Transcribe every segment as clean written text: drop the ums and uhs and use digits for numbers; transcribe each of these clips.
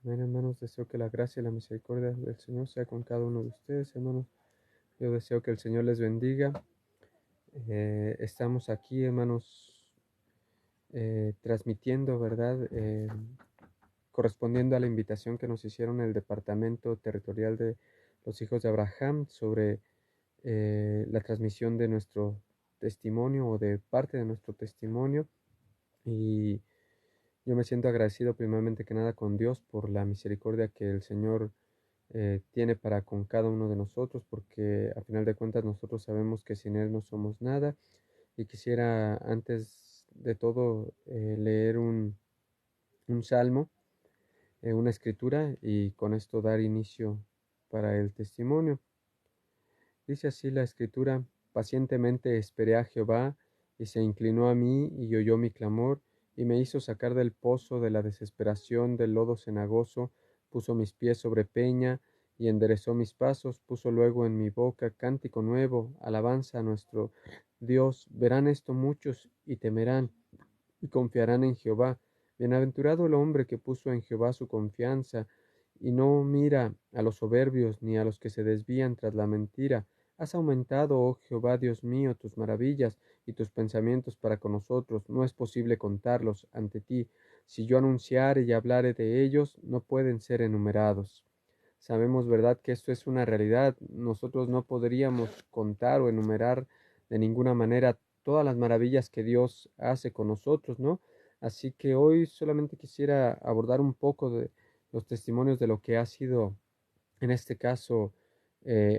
Amén, hermanos. Deseo que la gracia y la misericordia del Señor sea con cada uno de ustedes, hermanos. Yo deseo que el Señor les bendiga. Estamos aquí, hermanos, transmitiendo, ¿verdad? Correspondiendo a la invitación que nos hicieron el Departamento Territorial de los Hijos de Abraham sobre la transmisión de nuestro testimonio o de parte de nuestro testimonio. Y yo me siento agradecido primeramente que nada con Dios por la misericordia que el Señor tiene para con cada uno de nosotros, porque a final de cuentas nosotros sabemos que sin Él no somos nada. Y quisiera antes de todo leer un salmo, una escritura, y con esto dar inicio para el testimonio. Dice así la escritura: pacientemente esperé a Jehová, y se inclinó a mí, y oyó mi clamor, y me hizo sacar del pozo de la desesperación, del lodo cenagoso, puso mis pies sobre peña, y enderezó mis pasos, puso luego en mi boca cántico nuevo, alabanza a nuestro Dios. Verán esto muchos, y temerán, y confiarán en Jehová. Bienaventurado el hombre que puso en Jehová su confianza, y no mira a los soberbios, ni a los que se desvían tras la mentira. Has aumentado, oh Jehová Dios mío, tus maravillas y tus pensamientos para con nosotros. No es posible contarlos ante ti. Si yo anunciare y hablare de ellos, no pueden ser enumerados. Sabemos, ¿verdad?, que esto es una realidad. Nosotros no podríamos contar o enumerar de ninguna manera todas las maravillas que Dios hace con nosotros, ¿no? Así que hoy solamente quisiera abordar un poco de los testimonios de lo que ha sido, en este caso,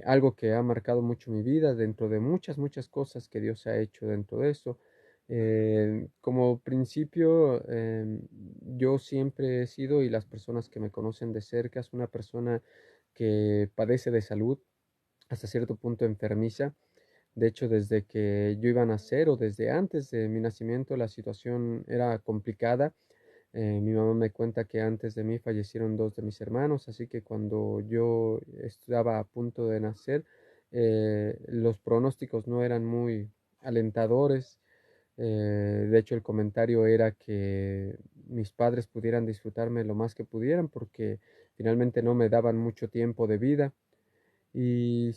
algo que ha marcado mucho mi vida, dentro de muchas cosas que Dios ha hecho dentro de eso. Como principio, yo siempre he sido, y las personas que me conocen de cerca, es una persona que padece de salud, hasta cierto punto enfermiza. De hecho, desde que yo iba a nacer o desde antes de mi nacimiento, la situación era complicada. Mi mamá me cuenta que antes de mí fallecieron dos de mis hermanos, así que cuando yo estaba a punto de nacer, los pronósticos no eran muy alentadores. De hecho, el comentario era que mis padres pudieran disfrutarme lo más que pudieran, porque finalmente no me daban mucho tiempo de vida. Y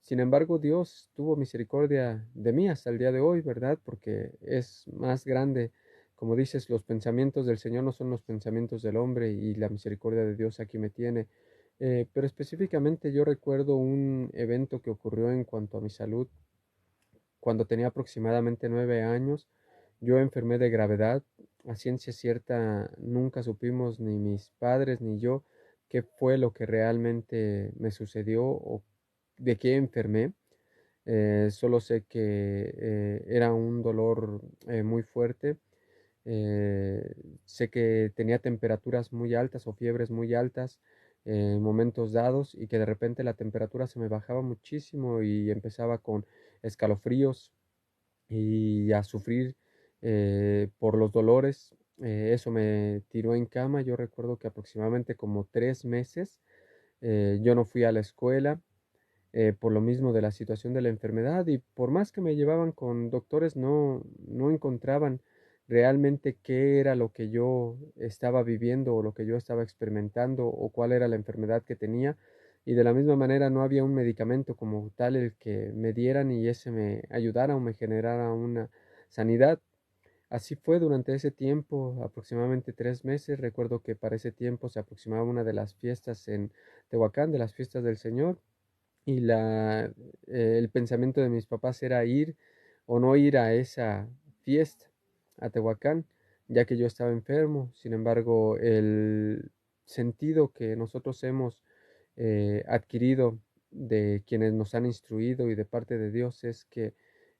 sin embargo, Dios tuvo misericordia de mí hasta el día de hoy, ¿verdad? Porque es más grande. Como dices, los pensamientos del Señor no son los pensamientos del hombre, y la misericordia de Dios aquí me tiene. Pero específicamente yo recuerdo un evento que ocurrió en cuanto a mi salud. Cuando tenía aproximadamente 9 años, yo enfermé de gravedad. A ciencia cierta, nunca supimos, ni mis padres ni yo, qué fue lo que realmente me sucedió o de qué enfermé. Solo sé que era un dolor muy fuerte. Sé que tenía temperaturas muy altas o fiebres muy altas en momentos dados, y que de repente la temperatura se me bajaba muchísimo y empezaba con escalofríos y a sufrir por los dolores. Eso me tiró en cama. Yo recuerdo que aproximadamente como 3 meses yo no fui a la escuela, por lo mismo de la situación de la enfermedad, y por más que me llevaban con doctores, no encontraban realmente qué era lo que yo estaba viviendo o lo que yo estaba experimentando o cuál era la enfermedad que tenía. Y de la misma manera no había un medicamento como tal el que me dieran y ese me ayudara o me generara una sanidad. Así fue durante ese tiempo, aproximadamente 3 meses. Recuerdo que para ese tiempo se aproximaba una de las fiestas en Tehuacán, de las fiestas del Señor, y el pensamiento de mis papás era ir o no ir a esa fiesta, a Tehuacán, ya que yo estaba enfermo. Sin embargo, el sentido que nosotros hemos adquirido de quienes nos han instruido y de parte de Dios es que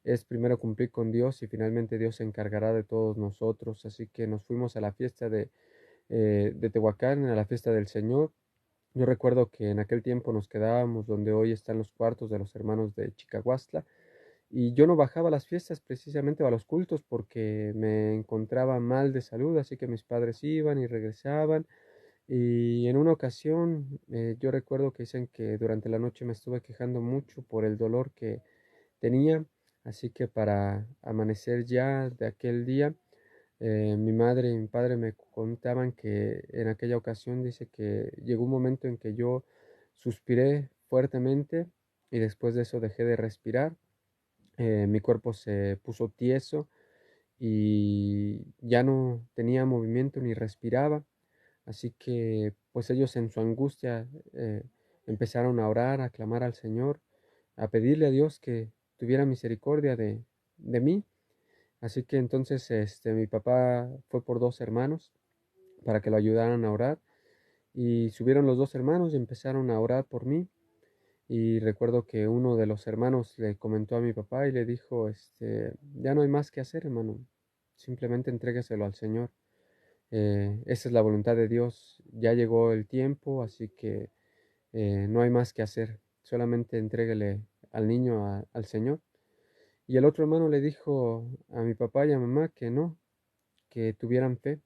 es primero cumplir con Dios, y finalmente Dios se encargará de todos nosotros. Así que nos fuimos a la fiesta de Tehuacán, a la fiesta del Señor. Yo recuerdo que en aquel tiempo nos quedábamos donde hoy están los cuartos de los hermanos de Chicahuastla, y yo no bajaba a las fiestas precisamente, o a los cultos, porque me encontraba mal de salud. Así que mis padres iban y regresaban. Y en una ocasión yo recuerdo que dicen que durante la noche me estuve quejando mucho por el dolor que tenía. Así que para amanecer ya de aquel día, Mi madre y mi padre me contaban que en aquella ocasión dice que llegó un momento en que yo suspiré fuertemente y después de eso dejé de respirar. Mi cuerpo se puso tieso y ya no tenía movimiento ni respiraba. Así que pues ellos en su angustia empezaron a orar, a clamar al Señor, a pedirle a Dios que tuviera misericordia de mí. Así que entonces mi papá fue por dos hermanos para que lo ayudaran a orar y subieron los dos hermanos y empezaron a orar por mí. Y recuerdo que uno de los hermanos le comentó a mi papá y le dijo, ya no hay más que hacer, hermano, simplemente entrégueselo al Señor. Esa es la voluntad de Dios, ya llegó el tiempo, así que no hay más que hacer, solamente entréguele al niño al Señor. Y el otro hermano le dijo a mi papá y a mamá que no, que tuvieran fe,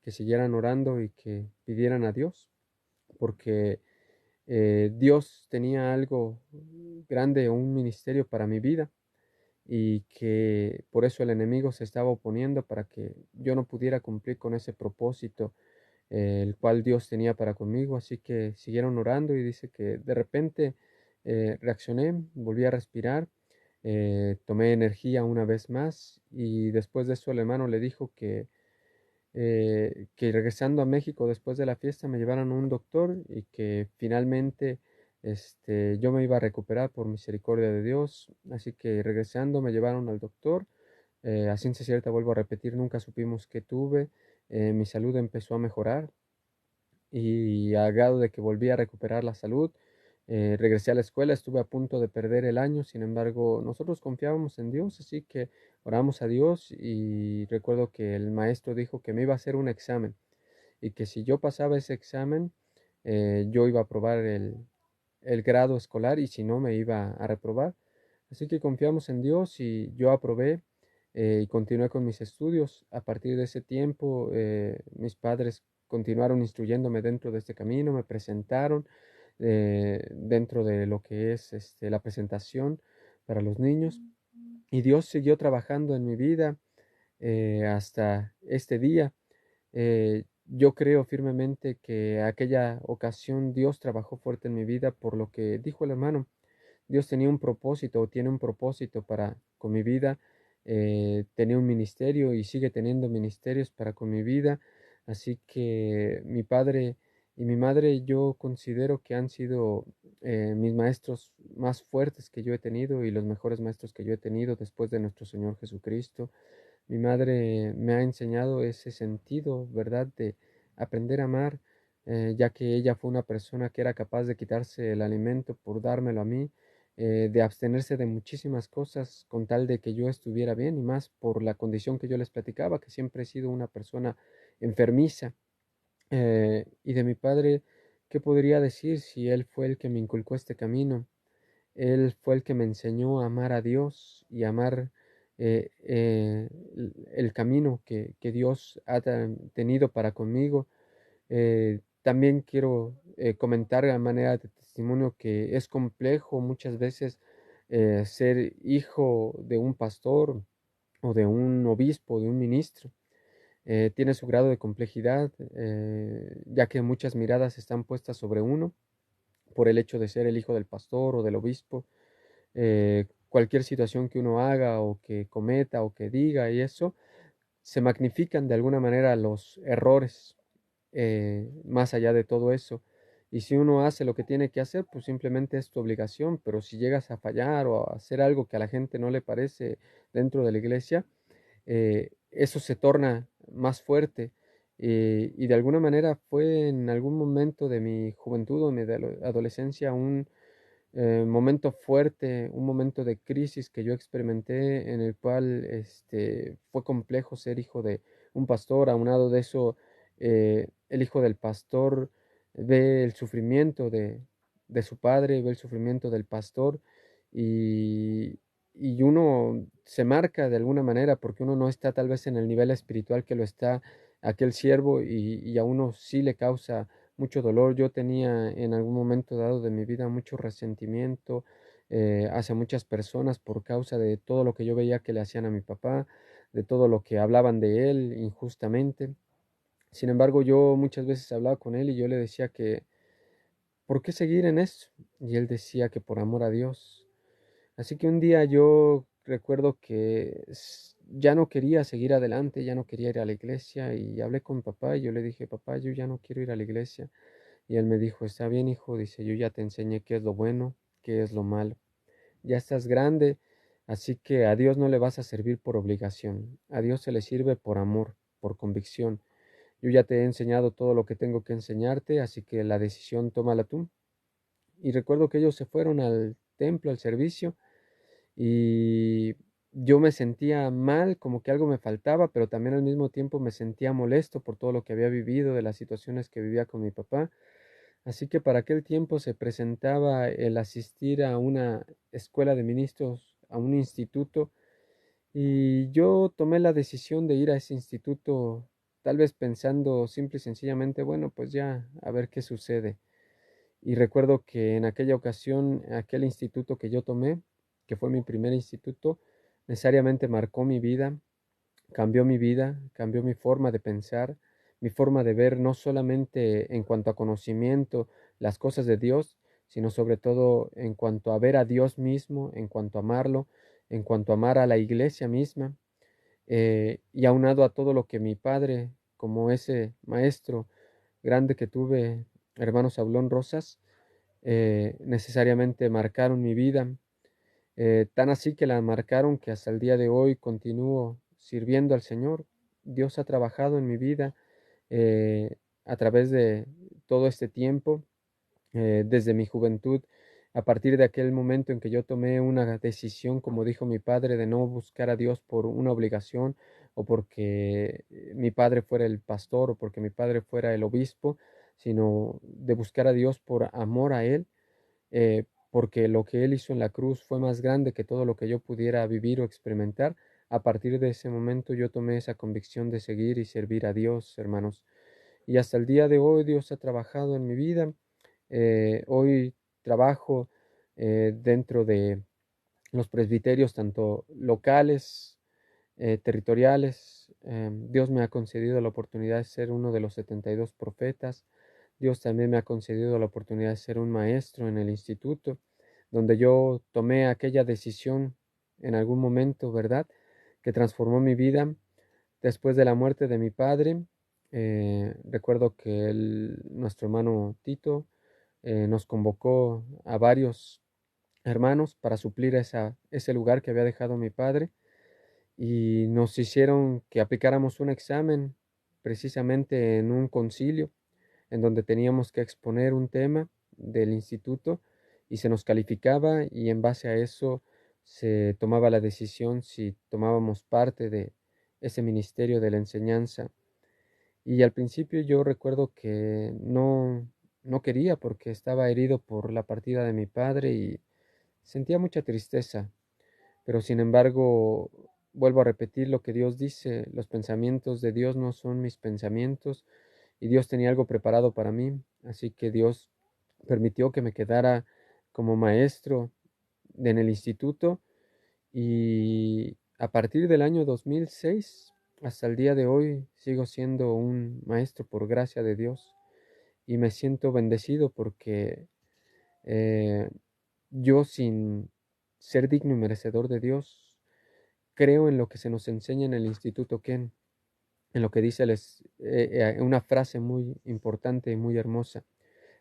que siguieran orando y que pidieran a Dios, porque Dios tenía algo grande, un ministerio para mi vida y que por eso el enemigo se estaba oponiendo para que yo no pudiera cumplir con ese propósito el cual Dios tenía para conmigo. Así que siguieron orando y dice que de repente reaccioné, volví a respirar, tomé energía una vez más y después de eso el hermano le dijo que regresando a México después de la fiesta me llevaran a un doctor y que finalmente yo me iba a recuperar por misericordia de Dios. Así que regresando me llevaron al doctor. A ciencia cierta vuelvo a repetir, nunca supimos qué tuve. Mi salud empezó a mejorar y al grado de que volví a recuperar la salud. Regresé a la escuela, estuve a punto de perder el año, sin embargo, nosotros confiábamos en Dios, así que oramos a Dios y recuerdo que el maestro dijo que me iba a hacer un examen y que si yo pasaba ese examen, yo iba a aprobar el grado escolar y si no, me iba a reprobar. Así que confiamos en Dios y yo aprobé y continué con mis estudios. A partir de ese tiempo, mis padres continuaron instruyéndome dentro de este camino, me presentaron dentro de lo que es la presentación para los niños y Dios siguió trabajando en mi vida hasta este día. Yo creo firmemente que aquella ocasión Dios trabajó fuerte en mi vida por lo que dijo el hermano. Dios tenía un propósito o tiene un propósito para con mi vida. Tenía un ministerio y sigue teniendo ministerios para con mi vida. Así que mi padre y mi madre yo considero que han sido mis maestros más fuertes que yo he tenido y los mejores maestros que yo he tenido después de nuestro Señor Jesucristo. Mi madre me ha enseñado ese sentido, ¿verdad?, de aprender a amar, ya que ella fue una persona que era capaz de quitarse el alimento por dármelo a mí, de abstenerse de muchísimas cosas con tal de que yo estuviera bien y más por la condición que yo les platicaba, que siempre he sido una persona enfermiza. Y de mi padre, ¿qué podría decir si él fue el que me inculcó este camino? Él fue el que me enseñó a amar a Dios y amar el camino que Dios ha tenido para conmigo. También quiero comentar a manera de testimonio que es complejo muchas veces ser hijo de un pastor o de un obispo, de un ministro. Tiene su grado de complejidad, ya que muchas miradas están puestas sobre uno por el hecho de ser el hijo del pastor o del obispo. Cualquier situación que uno haga o que cometa o que diga y eso, se magnifican de alguna manera los errores más allá de todo eso. Y si uno hace lo que tiene que hacer, pues simplemente es tu obligación, pero si llegas a fallar o a hacer algo que a la gente no le parece dentro de la iglesia, eso se torna más fuerte. Y de alguna manera fue en algún momento de mi juventud o mi adolescencia un momento fuerte, un momento de crisis que yo experimenté en el cual fue complejo ser hijo de un pastor. Aunado de eso, el hijo del pastor ve el sufrimiento de su padre, ve el sufrimiento del pastor y, y uno se marca de alguna manera porque uno no está tal vez en el nivel espiritual que lo está aquel siervo y a uno sí le causa mucho dolor. Yo tenía en algún momento dado de mi vida mucho resentimiento hacia muchas personas por causa de todo lo que yo veía que le hacían a mi papá, de todo lo que hablaban de él injustamente. Sin embargo, yo muchas veces hablaba con él y yo le decía que, ¿por qué seguir en eso? Y él decía que por amor a Dios. Así que un día yo recuerdo que ya no quería seguir adelante, ya no quería ir a la iglesia y hablé con mi papá y yo le dije, papá, yo ya no quiero ir a la iglesia. Y él me dijo, está bien, hijo, dice, yo ya te enseñé qué es lo bueno, qué es lo malo. Ya estás grande, así que a Dios no le vas a servir por obligación, a Dios se le sirve por amor, por convicción. Yo ya te he enseñado todo lo que tengo que enseñarte, así que la decisión tómala tú. Y recuerdo que ellos se fueron al templo, al servicio, y yo me sentía mal, como que algo me faltaba, pero también al mismo tiempo me sentía molesto por todo lo que había vivido, de las situaciones que vivía con mi papá. Así que para aquel tiempo se presentaba el asistir a una escuela de ministros, a un instituto, y yo tomé la decisión de ir a ese instituto, tal vez pensando simple y sencillamente, bueno, pues ya, a ver qué sucede. Y recuerdo que en aquella ocasión, aquel instituto que yo tomé, que fue mi primer instituto, necesariamente marcó mi vida, cambió mi forma de pensar, mi forma de ver, no solamente en cuanto a conocimiento, las cosas de Dios, sino sobre todo en cuanto a ver a Dios mismo, en cuanto a amarlo, en cuanto a amar a la iglesia misma, y aunado a todo lo que mi padre, como ese maestro grande que tuve, hermano Saulón Rosas, necesariamente marcaron mi vida, tan así que la marcaron que hasta el día de hoy continúo sirviendo al Señor. Dios ha trabajado en mi vida a través de todo este tiempo, desde mi juventud, a partir de aquel momento en que yo tomé una decisión, como dijo mi padre, de no buscar a Dios por una obligación o porque mi padre fuera el pastor o porque mi padre fuera el obispo, sino de buscar a Dios por amor a Él, porque lo que Él hizo en la cruz fue más grande que todo lo que yo pudiera vivir o experimentar. A partir de ese momento yo tomé esa convicción de seguir y servir a Dios, hermanos. Y hasta el día de hoy Dios ha trabajado en mi vida. Hoy trabajo dentro de los presbiterios, tanto locales, territoriales. Dios me ha concedido la oportunidad de ser uno de los 72 profetas. Dios también me ha concedido la oportunidad de ser un maestro en el instituto, donde yo tomé aquella decisión en algún momento, ¿verdad?, que transformó mi vida después de la muerte de mi padre. Recuerdo que nuestro hermano Tito nos convocó a varios hermanos para suplir ese lugar que había dejado mi padre y nos hicieron que aplicáramos un examen precisamente en un concilio en donde teníamos que exponer un tema del instituto y se nos calificaba y en base a eso se tomaba la decisión si tomábamos parte de ese ministerio de la enseñanza. Y al principio yo recuerdo que no quería porque estaba herido por la partida de mi padre y sentía mucha tristeza, pero sin embargo, vuelvo a repetir lo que Dios dice, los pensamientos de Dios no son mis pensamientos y Dios tenía algo preparado para mí, así que Dios permitió que me quedara como maestro en el instituto y a partir del año 2006 hasta el día de hoy sigo siendo un maestro por gracia de Dios y me siento bendecido porque eh, yo sin ser digno y merecedor de Dios, creo en lo que se nos enseña en el Instituto Ken, en lo que dice una frase muy importante y muy hermosa.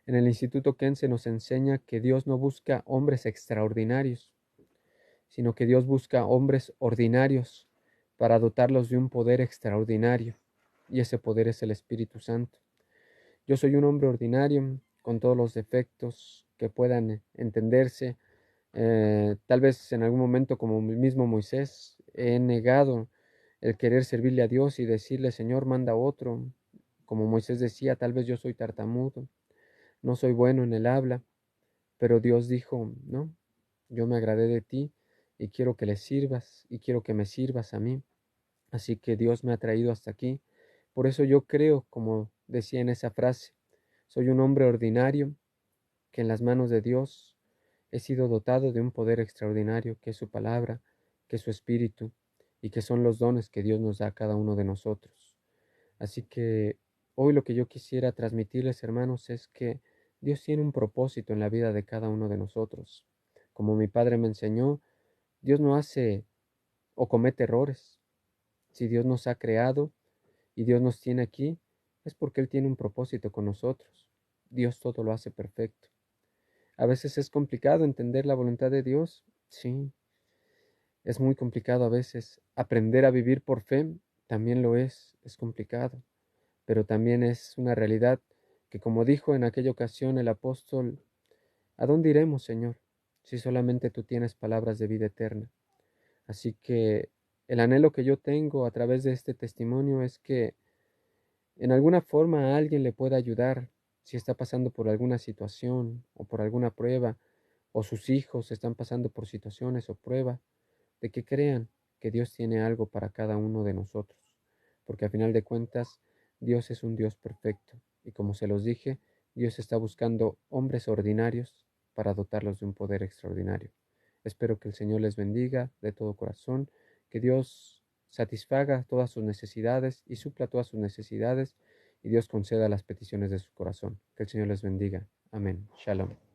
En el Instituto Ken se nos enseña que Dios no busca hombres extraordinarios, sino que Dios busca hombres ordinarios para dotarlos de un poder extraordinario, y ese poder es el Espíritu Santo. Yo soy un hombre ordinario, con todos los defectos que puedan entenderse. Tal vez en algún momento, como el mismo Moisés, he negado el querer servirle a Dios y decirle, Señor, manda otro. Como Moisés decía, tal vez yo soy tartamudo, no soy bueno en el habla, pero Dios dijo, no, yo me agradé de ti y quiero que le sirvas y quiero que me sirvas a mí. Así que Dios me ha traído hasta aquí. Por eso yo creo, como decía en esa frase, soy un hombre ordinario que en las manos de Dios he sido dotado de un poder extraordinario, que es su palabra, que es su espíritu, y que son los dones que Dios nos da a cada uno de nosotros. Así que hoy lo que yo quisiera transmitirles, hermanos, es que Dios tiene un propósito en la vida de cada uno de nosotros. Como mi padre me enseñó, Dios no hace o comete errores. Si Dios nos ha creado y Dios nos tiene aquí, es porque Él tiene un propósito con nosotros. Dios todo lo hace perfecto. A veces es complicado entender la voluntad de Dios, sí, es muy complicado a veces. Aprender a vivir por fe también lo es complicado, pero también es una realidad que, como dijo en aquella ocasión el apóstol, ¿a dónde iremos, Señor, si solamente tú tienes palabras de vida eterna? Así que el anhelo que yo tengo a través de este testimonio es que en alguna forma a alguien le pueda ayudar si está pasando por alguna situación o por alguna prueba, o sus hijos están pasando por situaciones o pruebas, de que crean que Dios tiene algo para cada uno de nosotros, porque a final de cuentas Dios es un Dios perfecto y como se los dije, Dios está buscando hombres ordinarios para dotarlos de un poder extraordinario. Espero que el Señor les bendiga de todo corazón, que Dios satisfaga todas sus necesidades y supla todas sus necesidades y Dios conceda las peticiones de su corazón. Que el Señor les bendiga. Amén. Shalom.